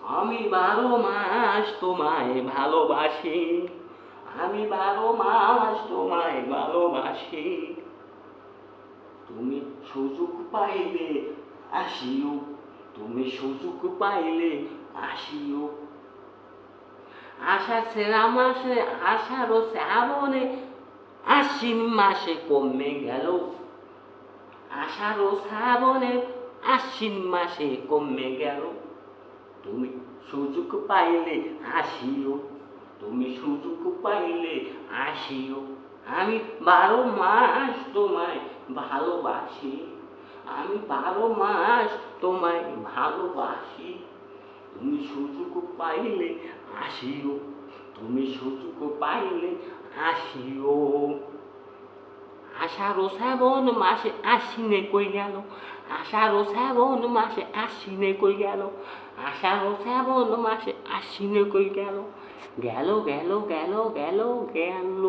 আমি 12 মাস তোমায় ভালোবাসি, আমি 12 মাস তোমায় ভালোবাসি। তুমি সুযোগ পাইলে আসিও, তুমি সুযোগ পাইলে আসিও। আষাঢ় শ্রাবণ মাসে, আষাঢ় ও শ্রাবণে, আশ্বিন মাসে কমে গেল। আষাঢ় ও শ্রাবণে, আশ্বিন মাসে কমে গেল। তুমি সুযোগ পাইলে আসিও, তুমি সুযোগ পাইলে আসিও। আমি 12 মাস তোমায় ভালোবাসি, আমি 12 মাস তোমায় ভালোবাসি। তুমি সুযোগ পাইলে আসিও, তুমি সুযোগ পাইলে আসিও। আষাঢ় ও শ্রাবণ মাসে আশ্বিনে কই গেল, আষাঢ় ও শ্রাবণ মাসে আশ্বিনে কই গেল, আষাঢ় ও শ্রাবণ মাসে আশ্বিনে কই গেল, গেল গেল গেল গেল গেল।